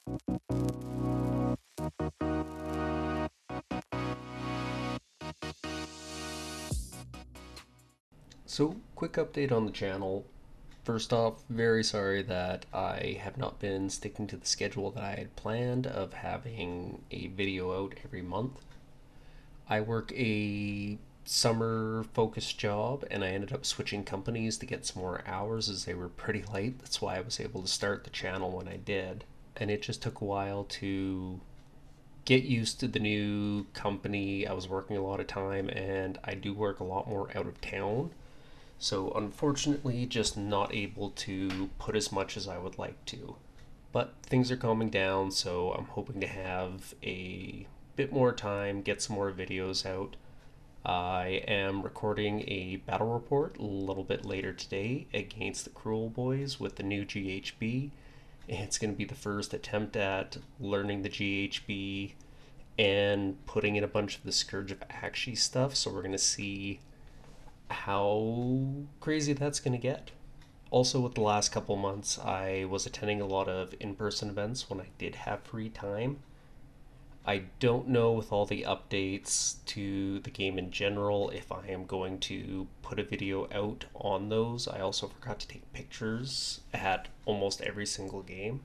So, quick update on the channel. First off, very sorry that I have not been sticking to the schedule that I had planned of having a video out every month. I work a summer focused job and I ended up switching companies to get some more hours as they were pretty late. That's why I was able to start the channel when I did. And it just took a while to get used to the new company. I was working a lot of time and I do work a lot more out of town. So, unfortunately, just not able to put as much as I would like to. But things are calming down, so I'm hoping to have a bit more time, get some more videos out. I am recording a battle report a little bit later today against the Cruel Boys with the new GHB. It's going to be the first attempt at learning the GHB and putting in a bunch of the Scourge of Aqshy stuff, so we're going to see how crazy that's going to get. Also, with the last couple months, I was attending a lot of in person events when I did have free time. I don't know with all the updates to the game in general if I am going to put a video out on those. I also forgot to take pictures at almost every single game.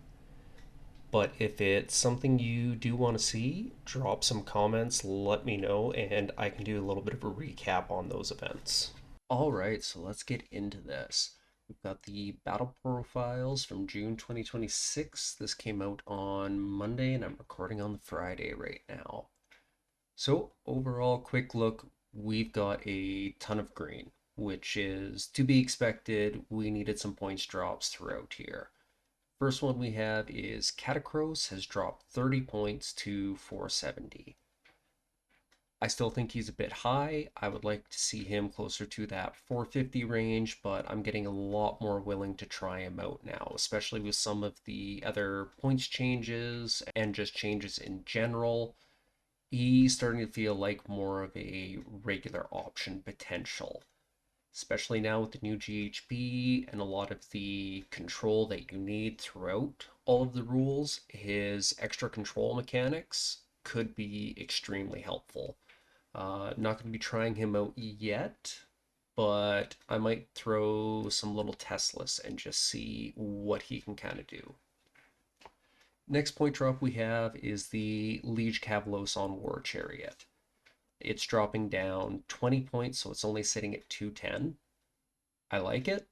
But if it's something you do want to see, drop some comments, let me know, and I can do a little bit of a recap on those events. All right, so let's get into this. We've got the battle profiles from June 2026. This came out on Monday, and I'm recording on the Friday right now. So, overall, quick look, we've got a ton of green, which is to be expected. We needed some points drops throughout here. First one we have is Catacross has dropped 30 points to 470. I still think he's a bit high. I would like to see him closer to that 450 range, but I'm getting a lot more willing to try him out now, especially with some of the other points changes and just changes in general. He's starting to feel like more of a regular option potential, especially now with the new GHB and a lot of the control that you need throughout all of the rules. His extra control mechanics could be extremely helpful. Not going to be trying him out yet, but I might throw some little test lists and just see what he can kind of do. Next point drop we have is the Liege Cavalos on War Chariot. It's dropping down 20 points, so it's only sitting at 210. I like it.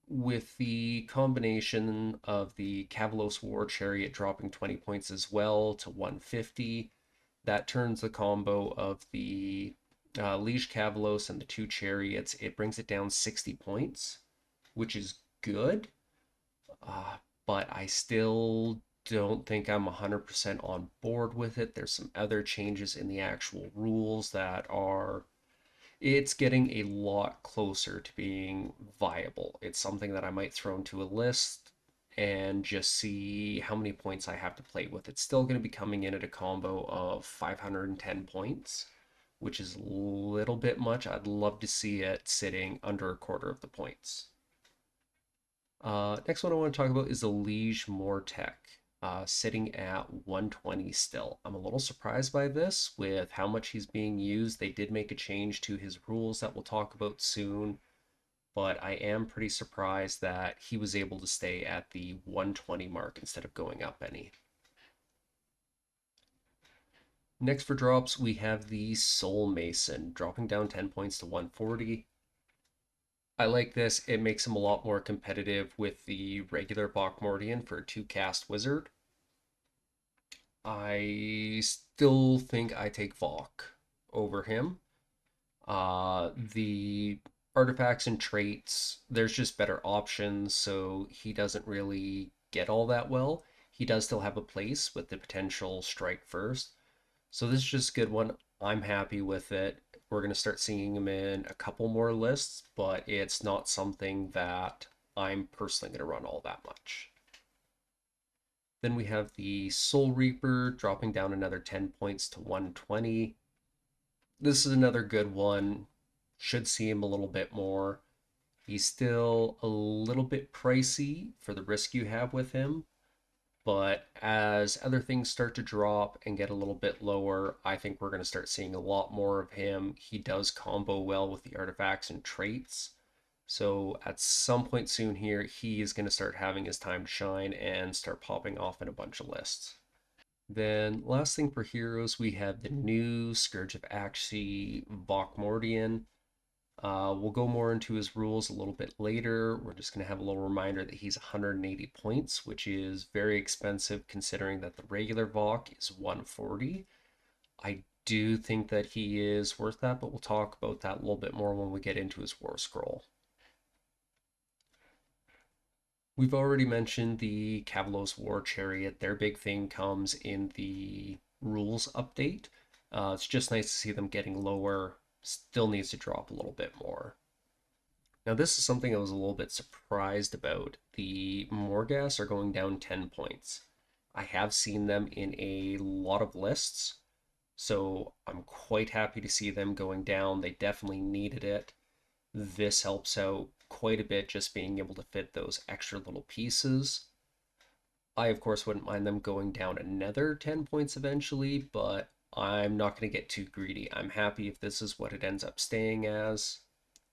With the combination of the Cavalos War Chariot dropping 20 points as well to 150, that turns the combo of the Liege Cavalos and the two chariots. It brings it down 60 points, which is good. But I still don't think I'm 100% on board with it. There's some other changes in the actual rules that are. It's getting a lot closer to being viable. It's something that I might throw into a list and just see how many points I have to play with. It's still going to be coming in at a combo of 510 points, which is a little bit much. I'd love to see it sitting under a quarter of the points. Next one I want to talk about is the Liege Mortec, sitting at 120 still. I'm a little surprised by this with how much he's being used. They did make a change to his rules that we'll talk about soon, but I am pretty surprised that he was able to stay at the 120 mark instead of going up any. Next for drops, we have the Soul Mason, dropping down 10 points to 140. I like this. It makes him a lot more competitive with the regular Bachmordian for a 2-cast wizard. I still think I take Vok over him. The artifacts and traits, there's just better options, so he doesn't really get all that well. He does still have a place with the potential strike first. So this is just a good one. I'm happy with it. We're going to start seeing him in a couple more lists, but it's not something that I'm personally going to run all that much. Then we have the Soul Reaper dropping down another 10 points to 120. This is another good one. Should see him a little bit more. He's still a little bit pricey for the risk you have with him, but as other things start to drop and get a little bit lower, I think we're going to start seeing a lot more of him. He does combo well with the artifacts and traits. So at some point soon here, he is going to start having his time to shine and start popping off in a bunch of lists. Then last thing for heroes, we have the new Scourge of Aqshy Vokmordian. We'll go more into his rules a little bit later. We're just going to have a little reminder that he's 180 points, which is very expensive considering that the regular Vok is 140. I do think that he is worth that, but we'll talk about that a little bit more when we get into his War Scroll. We've already mentioned the Kavalos War Chariot. Their big thing comes in the rules update. It's just nice to see them getting lower. Still needs to drop a little bit more. Now, this is something I was a little bit surprised about. The Morghast are going down 10 points. I have seen them in a lot of lists, so I'm quite happy to see them going down. They definitely needed it. This helps out quite a bit, just being able to fit those extra little pieces. I, of course, wouldn't mind them going down another 10 points eventually, but I'm not going to get too greedy. I'm happy if this is what it ends up staying as.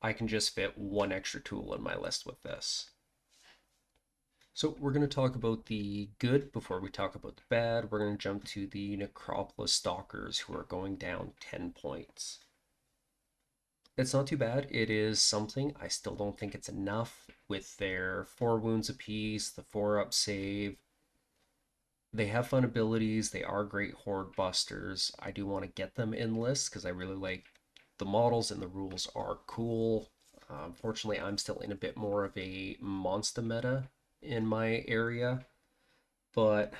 I can just fit one extra tool in my list with this. So we're going to talk about the good before we talk about the bad. We're going to jump to the Necropolis Stalkers, who are going down 10 points. It's not too bad. It is something. I still don't think it's enough with their 4 wounds apiece, the 4-up save. They have fun abilities. They are great horde busters. I do want to get them in lists because I really like the models and the rules are cool. Unfortunately, I'm still in a bit more of a monster meta in my area, but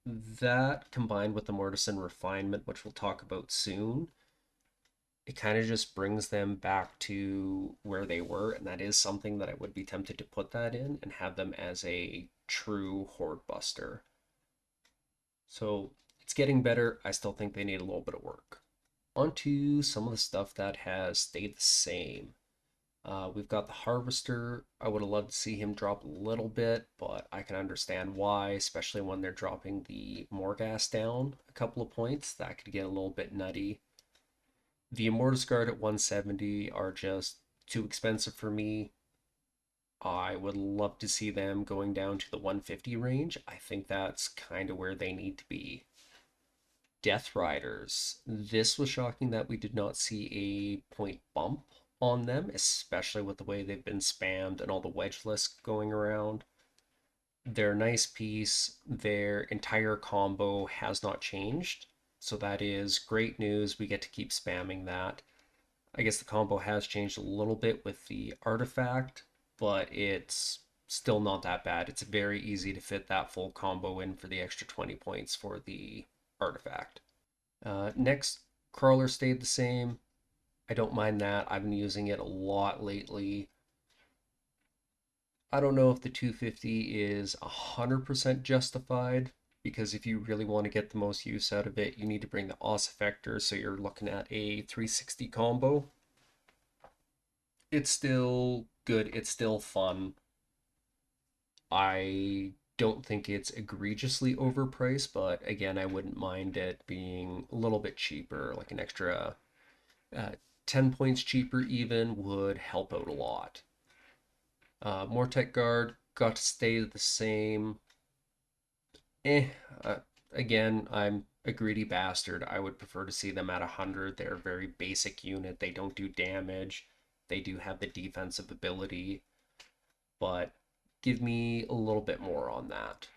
that combined with the Mortise and Refinement, which we'll talk about soon, it kind of just brings them back to where they were, and that is something that I would be tempted to put that in and have them as a true horde buster. So it's getting better. I still think they need a little bit of work. On to some of the stuff that has stayed the same. We've got the Harvester. I would have loved to see him drop a little bit, but I can understand why, especially when they're dropping the Morghast down a couple of points. That could get a little bit nutty. The Immortus Guard at 170 are just too expensive for me. I would love to see them going down to the 150 range. I think that's kind of where they need to be. Death Riders. This was shocking that we did not see a point bump on them, especially with the way they've been spammed and all the wedge lists going around. They're a nice piece. Their entire combo has not changed, so that is great news. We get to keep spamming that. I guess the combo has changed a little bit with the artifact, but it's still not that bad. It's very easy to fit that full combo in for the extra 20 points for the artifact. Next, crawler stayed the same. I don't mind that. I've been using it a lot lately. I don't know if the 250 is 100% justified because if you really want to get the most use out of it, you need to bring the Os Effector, so you're looking at a 360 combo. It's still good, it's still fun. I don't think it's egregiously overpriced, but again, I wouldn't mind it being a little bit cheaper, like an extra uh, 10 points cheaper even would help out a lot. Mortec Guard got to stay the same. Eh, uh, again, I'm a greedy bastard. I would prefer to see them at 100. They're a very basic unit. They don't do damage. They do have the defensive ability, but give me a little bit more on that.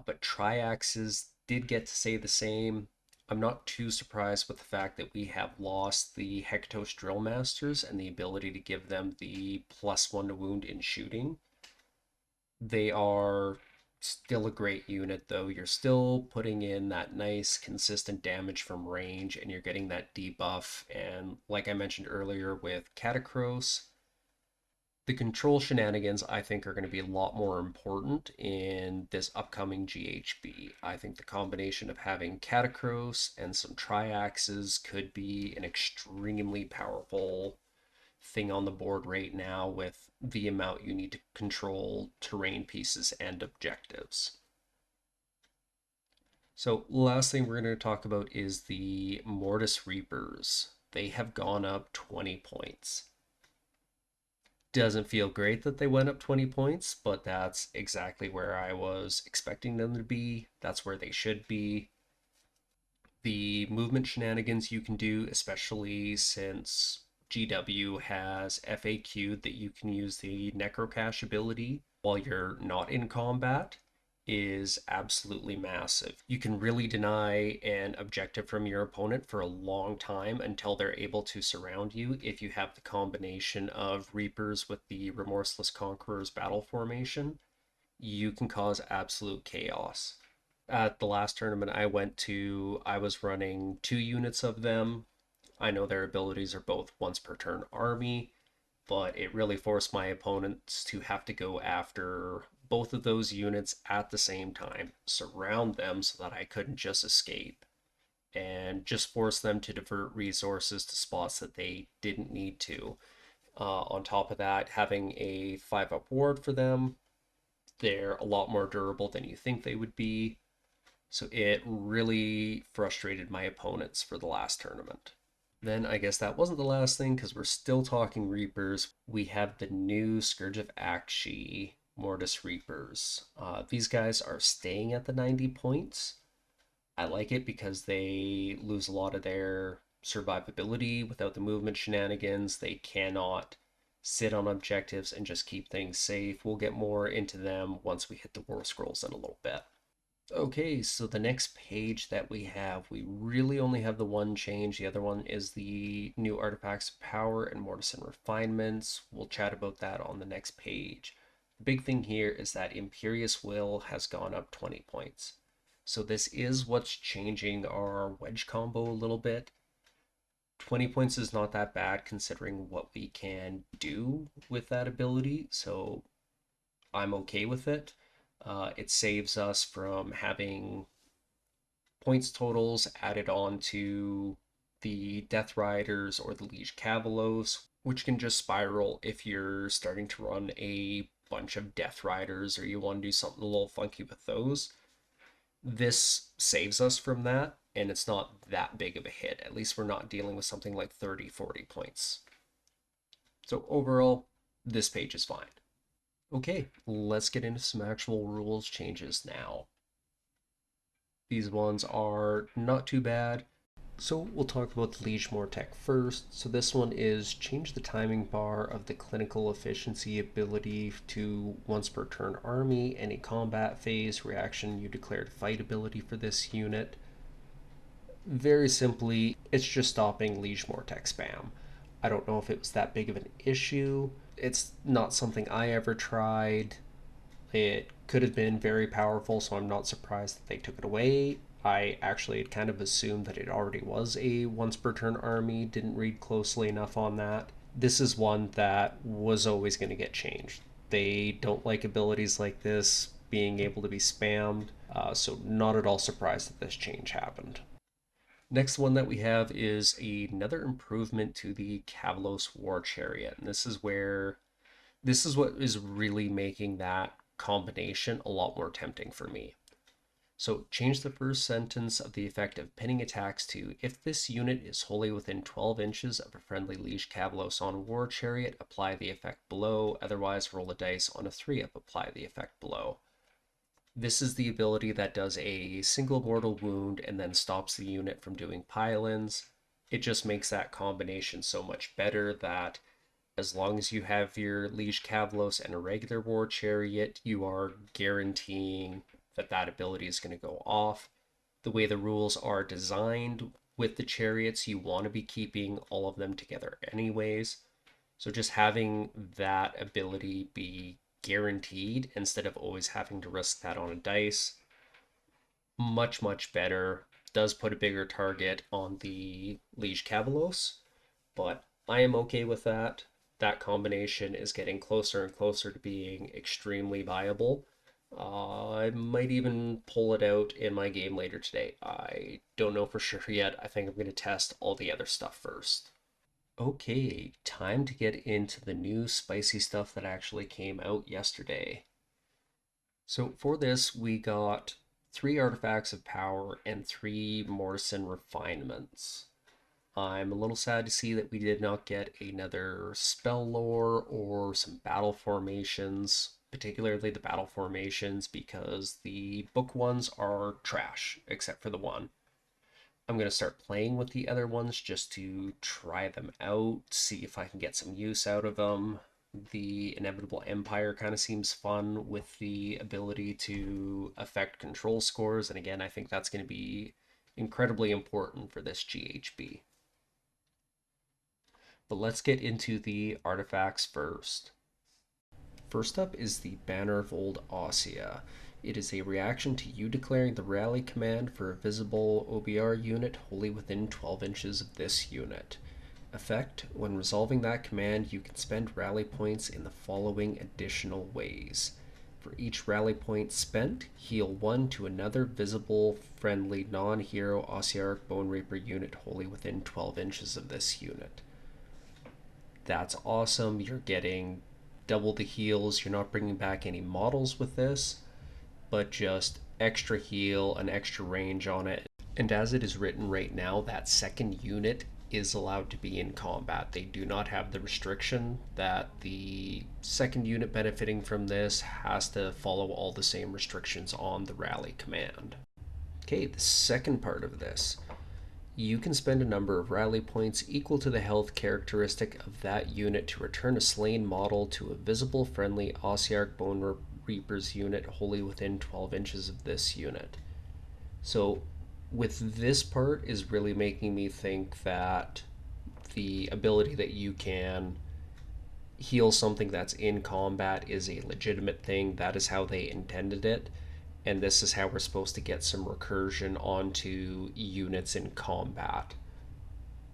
But Triaxes did get to say the same. I'm not too surprised with the fact that we have lost the Hekatos Drill Masters and the ability to give them the +1 to wound in shooting. They are still a great unit, though. You're still putting in that nice, consistent damage from range, and you're getting that debuff. And like I mentioned earlier with Catacross, the control shenanigans I think are going to be a lot more important in this upcoming GHB. I think the combination of having Catacross and some Triaxes could be an extremely powerful thing on the board right now with the amount you need to control terrain pieces and objectives. So last thing we're going to talk about is the Mortis Reapers. They have gone up 20 points. Doesn't feel great that they went up 20 points, but that's exactly where I was expecting them to be. That's where they should be. The movement shenanigans you can do, especially since GW has FAQ that you can use the Necrocash ability while you're not in combat, is absolutely massive. You can really deny an objective from your opponent for a long time until they're able to surround you if you have the combination of Reapers with the Remorseless Conqueror's battle formation. You can cause absolute chaos. At the last tournament I went to, I was running 2 units of them. I know their abilities are both once per turn army, but it really forced my opponents to have to go after both of those units at the same time, surround them so that I couldn't just escape, and just force them to divert resources to spots that they didn't need to. On top of that, having a 5-up ward for them, they're a lot more durable than you think they would be. So it really frustrated my opponents for the last tournament. Then I guess that wasn't the last thing because we're still talking Reapers. We have the new Scourge of Aqshy Mortis Reapers. These guys are staying at the 90 points. I like it because they lose a lot of their survivability without the movement shenanigans. They cannot sit on objectives and just keep things safe. We'll get more into them once we hit the War Scrolls in a little bit. Okay, so the next page that we really only have the one change. The other one is the new Artifacts of Power and Mortis and Refinements. We'll chat about that on the next page. The big thing here is that Imperious Will has gone up 20 points. So this is what's changing our wedge combo a little bit. 20 points is not that bad considering what we can do with that ability, so I'm okay with it. It saves us from having points totals added on to the Death Riders or the Liege Cavalos, which can just spiral if you're starting to run a bunch of Death Riders or you want to do something a little funky with those. This saves us from that, and it's not that big of a hit. At least we're not dealing with something like 30, 40 points. So overall, this page is fine. Okay, let's get into some actual rules changes now. These ones are not too bad. So we'll talk about the Liege Mortec first. So this one is change the timing bar of the clinical efficiency ability to once per turn army. Any combat phase reaction you declared fight ability for this unit. Very simply, it's just stopping Liege Mortec spam. I don't know if it was that big of an issue. It's not something I ever tried. It could have been very powerful, so I'm not surprised that they took it away. I actually had kind of assumed that it already was a once per turn army, didn't read closely enough on that. This is one that was always going to get changed. They don't like abilities like this being able to be spammed, so not at all surprised that this change happened. Next one that we have is another improvement to the Kavalos War Chariot, and this is what is really making that combination a lot more tempting for me. So change the first sentence of the effect of pinning attacks to, if this unit is wholly within 12 inches of a friendly Liege Cavalos on War Chariot, apply the effect below, otherwise roll a dice on a 3-up, apply the effect below. This is the ability that does a single mortal wound and then stops the unit from doing pile-ins. It just makes that combination so much better that as long as you have your Liege Cavalos and a regular War Chariot, you are guaranteeing that that ability is going to go off. The way the rules are designed with the chariots, you want to be keeping all of them together anyways. So just having that ability be guaranteed instead of always having to risk that on a dice, much, much better. Does put a bigger target on the Liege Cavalos, but I am okay with that. That combination is getting closer and closer to being extremely viable. I might even pull it out in my game later today. I don't know for sure yet. I think I'm going to test all the other stuff first. Okay, time to get into the new spicy stuff that actually came out yesterday. So for this, we got 3 artifacts of power, and 3 Morrison refinements. I'm a little sad to see that we did not get another spell lore or some battle formations, particularly the battle formations, because the book ones are trash, except for the one. I'm going to start playing with the other ones just to try them out, see if I can get some use out of them. The Inevitable Empire kind of seems fun with the ability to affect control scores, and again, I think that's going to be incredibly important for this GHB. But let's get into the artifacts first. First up is the Banner of Old Ossia. It is a reaction to you declaring the rally command for a visible OBR unit wholly within 12 inches of this unit. Effect: when resolving that command, you can spend rally points in the following additional ways. For each rally point spent, heal 1 to another visible, friendly, non-hero Ossiarch Bone Reaper unit wholly within 12 inches of this unit. That's awesome. You're getting double the heals. You're not bringing back any models with this, but just extra heal, an extra range on it. And as it is written right now, that second unit is allowed to be in combat. They do not have the restriction that the second unit benefiting from this has to follow all the same restrictions on the rally command. Okay, the second part of this. You can spend a number of rally points equal to the health characteristic of that unit to return a slain model to a visible friendly Ossiarch Bone Reaper's unit wholly within 12 inches of this unit. So with this part is really making me think that the ability that you can heal something that's in combat is a legitimate thing. That is how they intended it. And this is how we're supposed to get some recursion onto units in combat.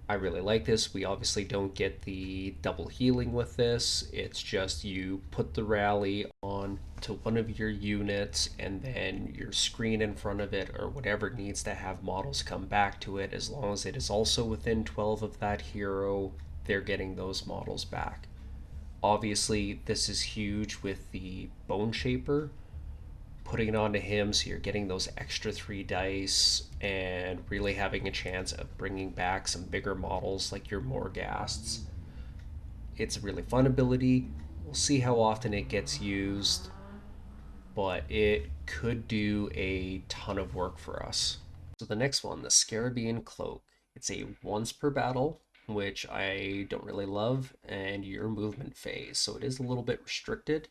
I really like this. We obviously don't get the double healing with this. It's just you put the rally on to one of your units and then your screen in front of it or whatever needs to have models come back to it. As long as it is also within 12 of that hero, they're getting those models back. Obviously, this is huge with the Bone Shaper, putting it onto him so you're getting those extra 3 dice and really having a chance of bringing back some bigger models like your Morghasts. It's a really fun ability. We'll see how often it gets used, but it could do a ton of work for us. So the next one, the Scarabean Cloak. It's a once per battle, which I don't really love, and your movement phase, so it is a little bit restricted.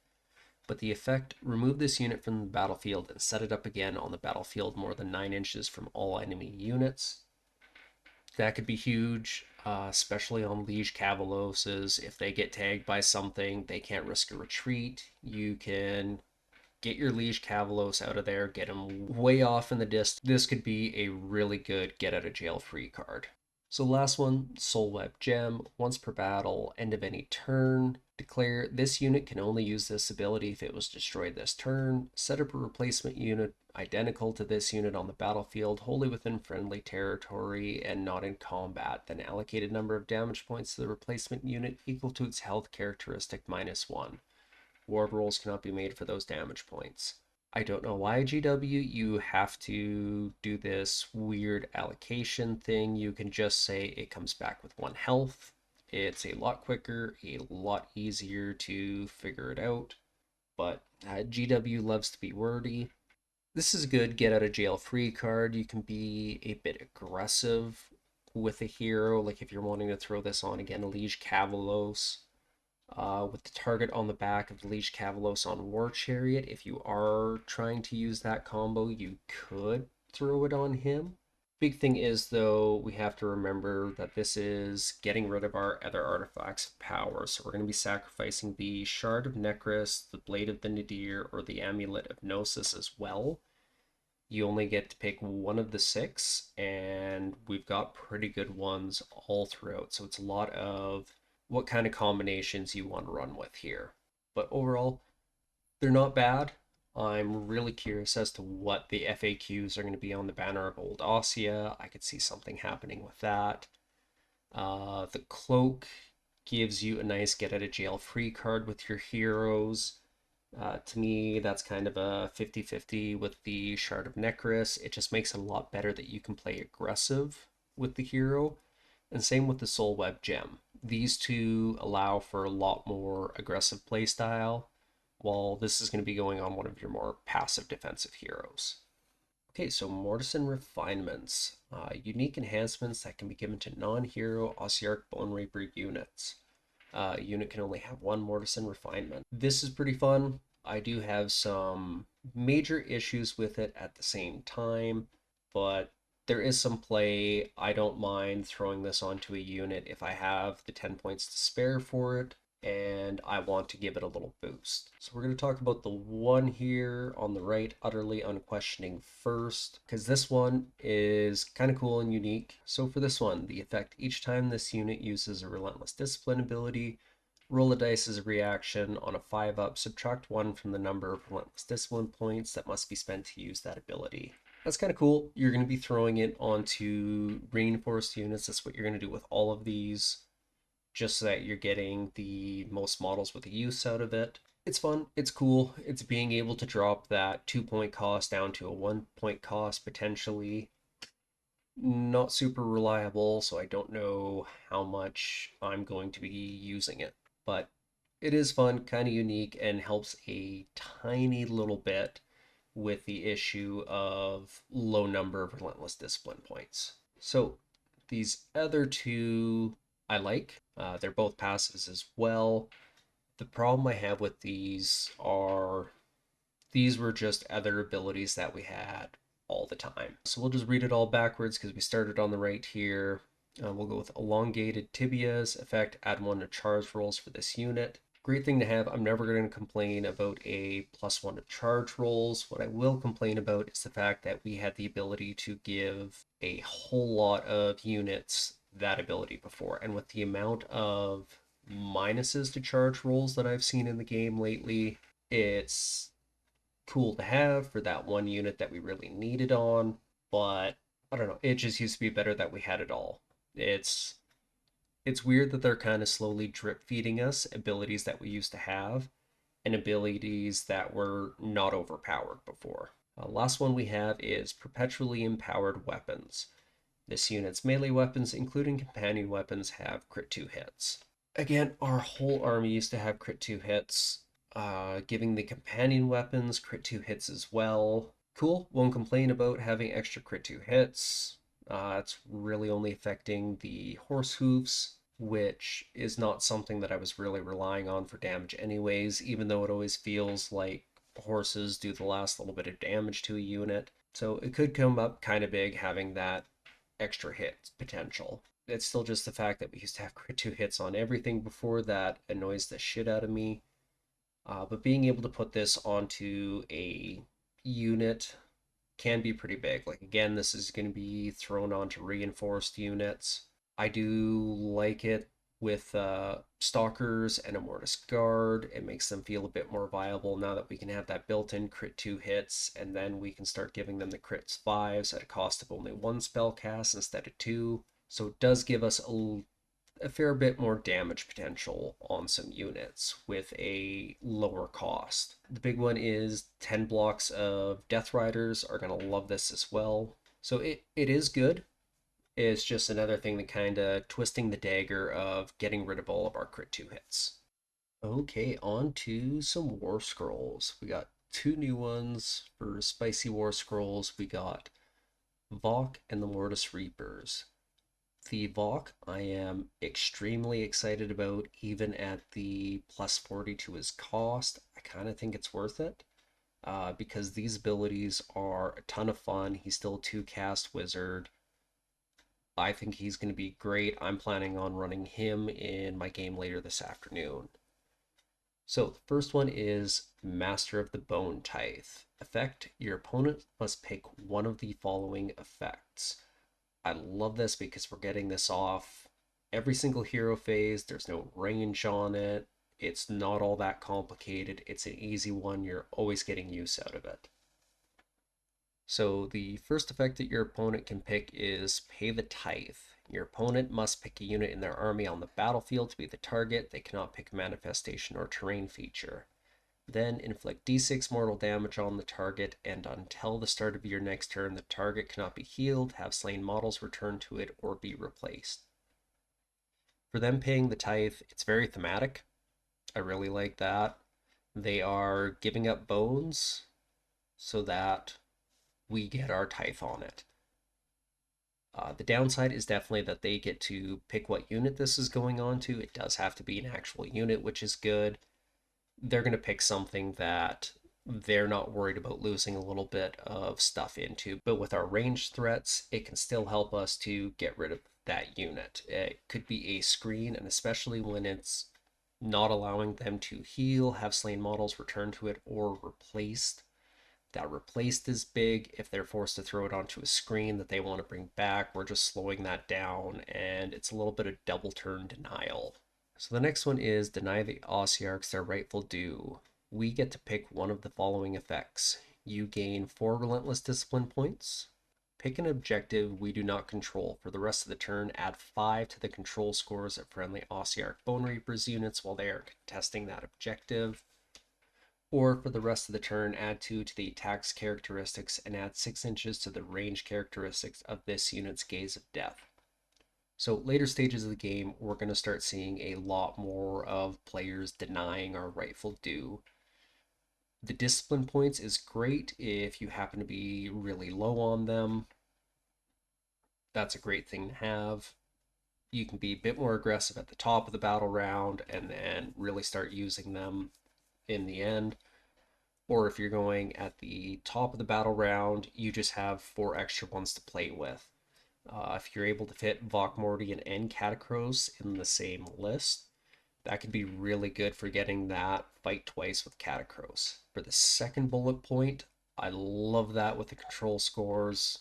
But the effect: remove this unit from the battlefield and set it up again on the battlefield more than 9 inches from all enemy units. That could be huge, especially on Liege Cavaloses. If they get tagged by something, they can't risk a retreat. You can get your Liege Cavalos out of there, get them way off in the distance. This could be a really good get out of jail free card. So last one, Soul Web Gem. Once per battle, end of any turn. Declare this unit can only use this ability if it was destroyed this turn. Set up a replacement unit identical to this unit on the battlefield, wholly within friendly territory and not in combat. Then allocated number of damage points to the replacement unit equal to its health characteristic -1. Ward rolls cannot be made for those damage points. I don't know why, GW, you have to do this weird allocation thing. You can just say it comes back with 1 health. It's a lot quicker, a lot easier to figure it out, but GW loves to be wordy. This is a good get out of jail free card. You can be a bit aggressive with a hero, like if you're wanting to throw this on again, Liege Cavalos. With the target on the back of the Liege Cavalos on War Chariot. If you are trying to use that combo, you could throw it on him. Big thing is, though, we have to remember that this is getting rid of our other artifacts of power. So we're going to be sacrificing the Shard of Necros, the Blade of the Nadir, or the Amulet of Gnosis as well. You only get to pick one of the 6, and we've got pretty good ones all throughout. So it's a lot of what kind of combinations you want to run with here. But overall, they're not bad. I'm really curious as to what the FAQs are going to be on the Banner of Old Ossia. I could see something happening with that. The Cloak gives you a nice get out of jail free card with your heroes. To me, that's kind of a 50-50 with the Shard of Necris. It just makes it a lot better that you can play aggressive with the hero. And same with the Soul Web Gem. These two allow for a lot more aggressive playstyle, while this is going to be going on one of your more passive defensive heroes. Okay, so Mortise and Refinements. Unique enhancements that can be given to non-hero Ossiarch Bone Reaper units. Unit can only have one Mortise and Refinement. This is pretty fun. I do have some major issues with it at the same time, but there is some play. I don't mind throwing this onto a unit if I have the 10 points to spare for it and I want to give it a little boost. So we're going to talk about the one here on the right, Utterly Unquestioning, first, because this one is kind of cool and unique. So for this one, the effect: each time this unit uses a Relentless Discipline ability, roll a dice as a reaction. On a 5-up, subtract 1 from the number of Relentless Discipline points that must be spent to use that ability. That's kind of cool. You're going to be throwing it onto reinforced units. That's what you're going to do with all of these, just so that you're getting the most models with the use out of it. It's fun, it's cool, it's being able to drop that 2 point cost down to a 1 point cost potentially. Not super reliable, so I don't know how much I'm going to be using it, but it is fun, kind of unique, and helps a tiny little bit with the issue of low number of Relentless Discipline points. So these other two I like. They're both passives as well. The problem I have with these were just other abilities that we had all the time. So we'll just read it all backwards because we started on the right here. We'll go with Elongated Tibias. Effect: add 1 to charge rolls for this unit. Great thing to have. I'm never going to complain about a +1 to charge rolls. What I will complain about is the fact that we had the ability to give a whole lot of units that ability before. And with the amount of minuses to charge rolls that I've seen in the game lately, it's cool to have for that one unit that we really needed on, but I don't know, it just used to be better that we had it all. It's weird that they're kind of slowly drip feeding us abilities that we used to have and abilities that were not overpowered before. Last one we have is Perpetually Empowered Weapons. This unit's melee weapons, including companion weapons, have crit 2 hits. Again, our whole army used to have crit 2 hits, giving the companion weapons crit 2 hits as well. Cool, won't complain about having extra crit 2 hits. It's really only affecting the horse hooves, which is not something that I was really relying on for damage anyways, even though it always feels like horses do the last little bit of damage to a unit. So it could come up kind of big having that extra hit potential. It's still just the fact that we used to have crit 2 hits on everything before that annoys the shit out of me. But being able to put this onto a unit can be pretty big. Like, again, this is going to be thrown onto reinforced units. I do like it with Stalkers and a Mortis Guard. It makes them feel a bit more viable now that we can have that built-in crit 2 hits, and then we can start giving them the crits 5s at a cost of only 1 spell cast instead of 2. So it does give us a fair bit more damage potential on some units with a lower cost. The big one is 10 blocks of Death Riders are going to love this as well. So it is good. It's just another thing that kind of twisting the dagger of getting rid of all of our crit 2 hits. Okay, on to some War Scrolls. We got two new ones for Spicy War Scrolls. We got Vok and the Mortis Reapers. The Vok I am extremely excited about, even at the +40 to his cost. I kind of think it's worth it because these abilities are a ton of fun. He's still a 2-cast wizard. I think he's going to be great. I'm planning on running him in my game later this afternoon. So the first one is Master of the Bone Tithe. Effect: your opponent must pick one of the following effects. I love this because we're getting this off every single hero phase. There's no range on it. It's not all that complicated. It's an easy one. You're always getting use out of it. So the first effect that your opponent can pick is Pay the Tithe. Your opponent must pick a unit in their army on the battlefield to be the target. They cannot pick a manifestation or terrain feature. Then inflict d6 mortal damage on the target, and until the start of your next turn, the target cannot be healed, have slain models returned to it, or be replaced. For them paying the tithe, it's very thematic. I really like that. They are giving up bones so that we get our tithe on it. The downside is definitely that they get to pick what unit this is going on to. It does have to be an actual unit, which is good. They're going to pick something that they're not worried about losing a little bit of stuff into. But with our ranged threats, it can still help us to get rid of that unit. It could be a screen, and especially when it's not allowing them to heal, have slain models returned to it, or replaced. That replaced is big. If they're forced to throw it onto a screen that they want to bring back, we're just slowing that down, and it's a little bit of double turn denial. So the next one is deny the Ossiarchs their rightful due. We get to pick one of the following effects. You gain 4 Relentless Discipline points. Pick an objective we do not control. For the rest of the turn, add 5 to the control scores of friendly Ossiarch Bone Reapers units while they are contesting that objective. Or for the rest of the turn, add 2 to the attack's characteristics and add 6 inches to the range characteristics of this unit's Gaze of Death. So later stages of the game, we're going to start seeing a lot more of players denying our rightful due. The discipline points is great if you happen to be really low on them. That's a great thing to have. You can be a bit more aggressive at the top of the battle round and then really start using them in the end. Or if you're going at the top of the battle round, you just have 4 extra ones to play with. If you're able to fit Vokmortian and Catacross in the same list, that could be really good for getting that fight twice with Catacross. For the second bullet point, I love that with the control scores.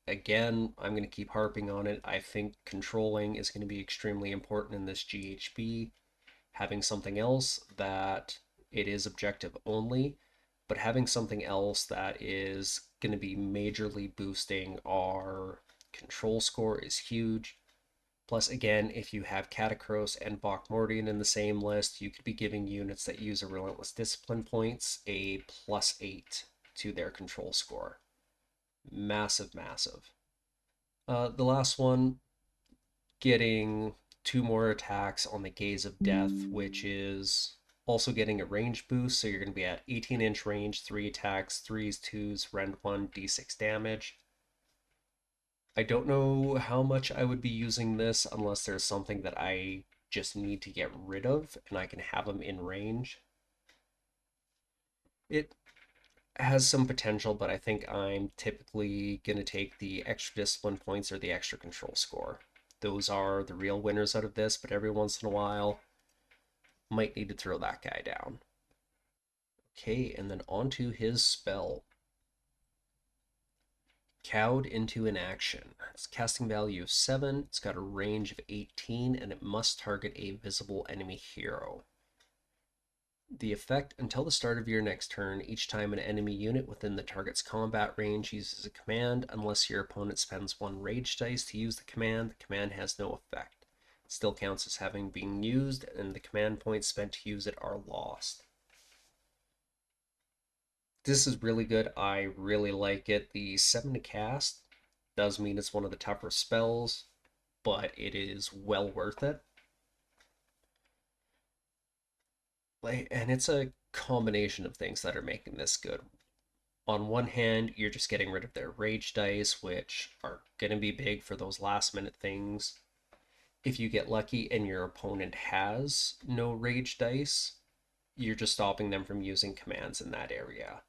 Again, I'm going to keep harping on it. I think controlling is going to be extremely important in this GHB. Having something else that it is objective only, but having something else that is going to be majorly boosting our control score is huge. Plus, again, if you have Catacross and Vokmortian in the same list, you could be giving units that use a Relentless Discipline points a +8 to their control score. Massive, massive. The last one, getting 2 more attacks on the Gaze of Death, which is also getting a range boost. So you're going to be at 18-inch range, 3 attacks, 3s, 2s, rend 1, d6 damage. I don't know how much I would be using this unless there's something that I just need to get rid of and I can have them in range. It has some potential, but I think I'm typically going to take the extra discipline points or the extra control score. Those are the real winners out of this, but every once in a while, might need to throw that guy down. Okay, and then onto his spell. Cowed into an action. It's casting value of 7, it's got a range of 18, and it must target a visible enemy hero. The effect, until the start of your next turn, each time an enemy unit within the target's combat range uses a command, unless your opponent spends 1 rage dice to use the command has no effect. It still counts as having been used, and the command points spent to use it are lost. This is really good. I really like it. The 7 to cast does mean it's one of the tougher spells, but it is well worth it. And it's a combination of things that are making this good. On one hand, you're just getting rid of their rage dice, which are going to be big for those last minute things. If you get lucky and your opponent has no rage dice, you're just stopping them from using commands in that area.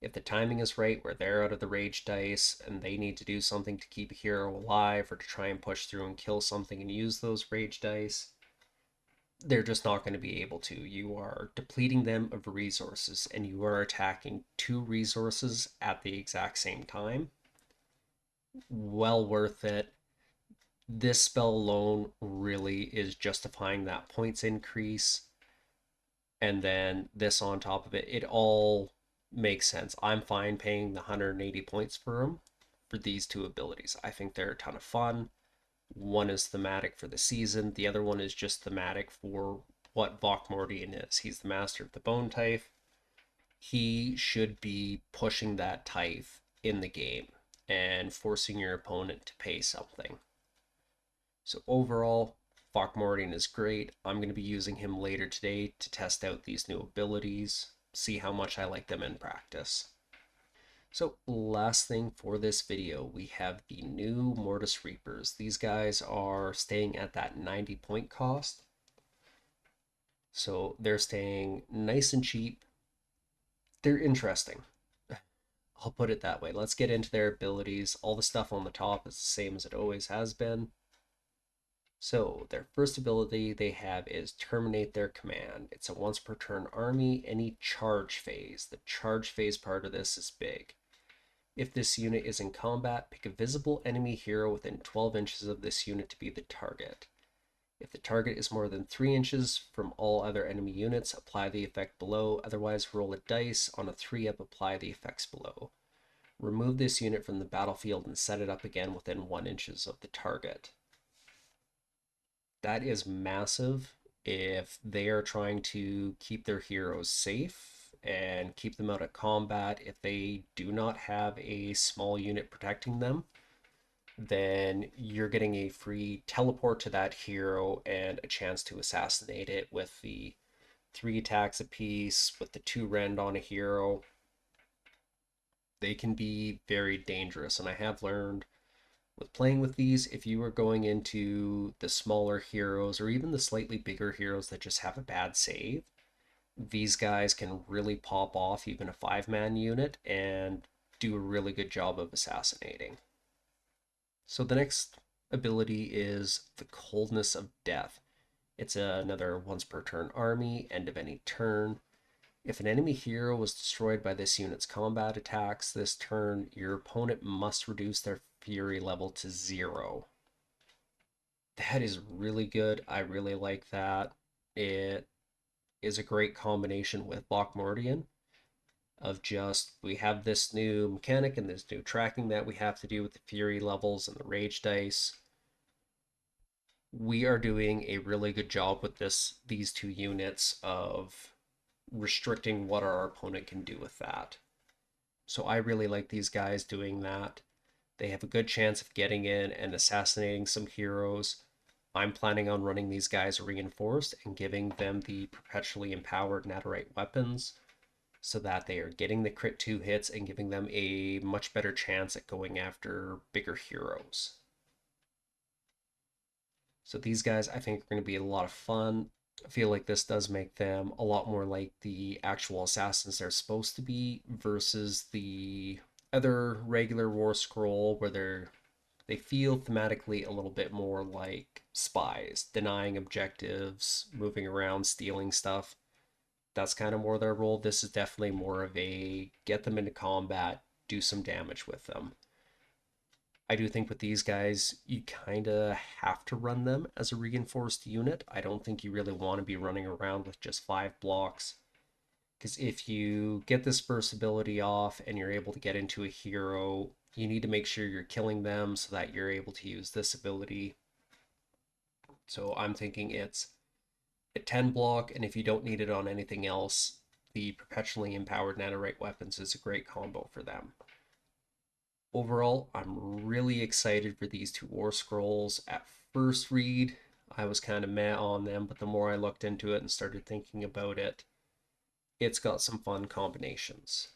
If the timing is right, where they're out of the rage dice and they need to do something to keep a hero alive or to try and push through and kill something and use those rage dice, they're just not going to be able to. You are depleting them of resources and you are attacking 2 resources at the exact same time. Well worth it. This spell alone really is justifying that points increase. And then this on top of it, it all makes sense. I'm fine paying the 180 points for them for these 2 abilities. I think they're a ton of fun. One is thematic for the season, the other one is just thematic for what Vokmordian is. He's the master of the bone type. He should be pushing that type in the game and forcing your opponent to pay something. So overall, Vokmordian is great. I'm going to be using him later today to test out these new abilities, see how much I like them in practice. So last thing for this video, we have the new Mortis Reapers. These guys are staying at that 90 point cost. So they're staying nice and cheap. They're interesting. I'll put it that way. Let's get into their abilities. All the stuff on the top is the same as it always has been. So their first ability they have is Terminate Their Command. It's a once per turn army, any charge phase. The charge phase part of this is big. If this unit is in combat, pick a visible enemy hero within 12 inches of this unit to be the target. If the target is more than 3 inches from all other enemy units, apply the effect below. Otherwise, roll a dice. On a 3-up, apply the effects below. Remove this unit from the battlefield and set it up again within 1 inches of the target. That is massive if they are trying to keep their heroes safe and keep them out of combat. If they do not have a small unit protecting them, then you're getting a free teleport to that hero and a chance to assassinate it with the 3 attacks apiece, with the 2 rend on a hero. They can be very dangerous, and I have learned with playing with these, if you are going into the smaller heroes or even the slightly bigger heroes that just have a bad save, these guys can really pop off even a 5-man unit and do a really good job of assassinating. So the next ability is the Coldness of Death. It's another once per turn army, end of any turn. If an enemy hero was destroyed by this unit's combat attacks this turn, your opponent must reduce their fury level to 0. That is really good. I really like that. It is a great combination with Vokmordian of just, we have this new mechanic and this new tracking that we have to do with the fury levels and the rage dice. We are doing a really good job with these 2 units of restricting what our opponent can do with that. So I really like these guys doing that. They have a good chance of getting in and assassinating some heroes. I'm planning on running these guys reinforced and giving them the perpetually empowered netherite weapons so that they are getting the crit 2 hits and giving them a much better chance at going after bigger heroes. So these guys I think are going to be a lot of fun. I feel like this does make them a lot more like the actual assassins they're supposed to be versus the other regular war scroll where they feel thematically a little bit more like spies, denying objectives, moving around, stealing stuff. That's kind of more their role. This is definitely more of a get them into combat, do some damage with them. I do think with these guys, you kind of have to run them as a reinforced unit. I don't think you really want to be running around with just 5 blocks. Because if you get this burst ability off and you're able to get into a hero, you need to make sure you're killing them so that you're able to use this ability. So I'm thinking it's a 10 block, and if you don't need it on anything else, the perpetually empowered netherite weapons is a great combo for them. Overall, I'm really excited for these 2 war scrolls. At first read, I was kind of meh on them, but the more I looked into it and started thinking about it, it's got some fun combinations.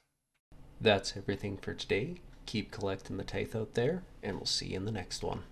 That's everything for today. Keep collecting the tithe out there, and we'll see you in the next one.